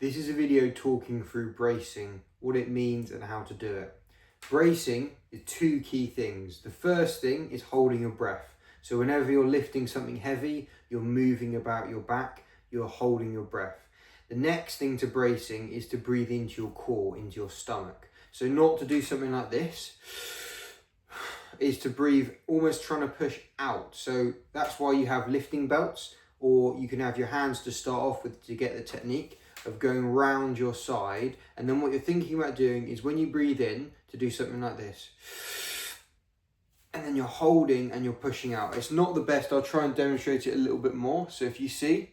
This is a video talking through bracing, what it means and how to do it. Bracing is two key things. The first thing is holding your breath. So whenever you're lifting something heavy, you're moving about your back, you're holding your breath. The next thing to bracing is to breathe into your core, into your stomach. So not to do something like this, is to breathe almost trying to push out. So that's why you have lifting belts, or you can have your hands to start off with to get the technique of going round your side. And then what you're thinking about doing is when you breathe in to do something like this, and then you're holding and you're pushing out. It's not the best. I'll try and demonstrate it a little bit more. So if you see,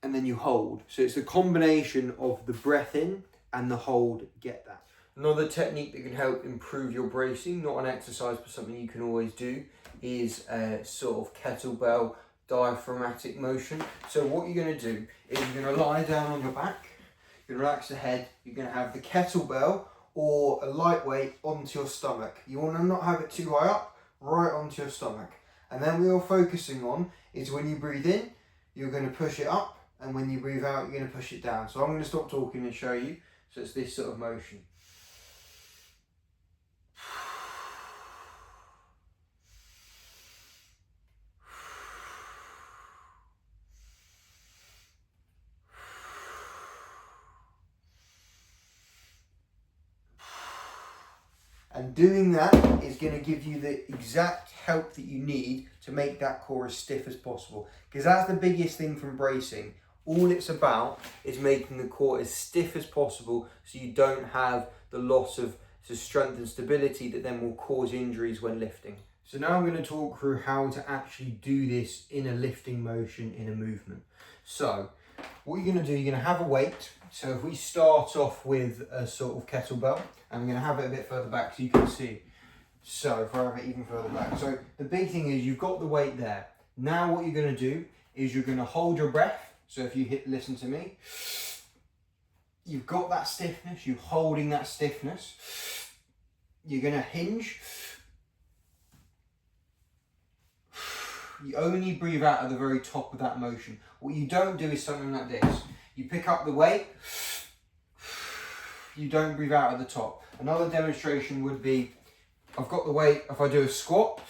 and then you hold. So it's a combination of the breath in and the hold. Get that. Another technique that can help improve your bracing, not an exercise but something you can always do, is a sort of kettlebell diaphragmatic motion. So what you're going to do is you're going to lie down on your back, you're going to relax the head, you're going to have the kettlebell or a lightweight onto your stomach. You want to not have it too high up, right onto your stomach. And then what you're focusing on is when you breathe in, you're going to push it up, and when you breathe out, you're going to push it down. So I'm going to stop talking and show you. So it's this sort of motion. And doing that is going to give you the exact help that you need to make that core as stiff as possible. Because that's the biggest thing from bracing. All it's about is making the core as stiff as possible so you don't have the loss of strength and stability that then will cause injuries when lifting. So now I'm going to talk through how to actually do this in a lifting motion, in a movement. So what you're going to do, you're going to have a weight. So if we start off with a sort of kettlebell, I'm going to have it a bit further back so you can see. So if I have it even further back. So the big thing is you've got the weight there. Now what you're going to do is you're going to hold your breath. So if you listen to me, you've got that stiffness, you're holding that stiffness. You're going to hinge. You only breathe out at the very top of that motion. What you don't do is something like this. You pick up the weight, you don't breathe out at the top. Another demonstration would be, I've got the weight, if I do a squat,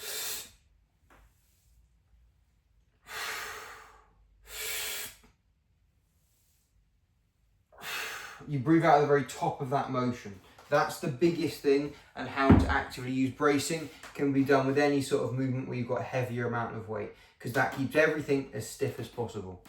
you breathe out at the very top of that motion. That's the biggest thing, and how to actively use bracing can be done with any sort of movement where you've got a heavier amount of weight, because that keeps everything as stiff as possible.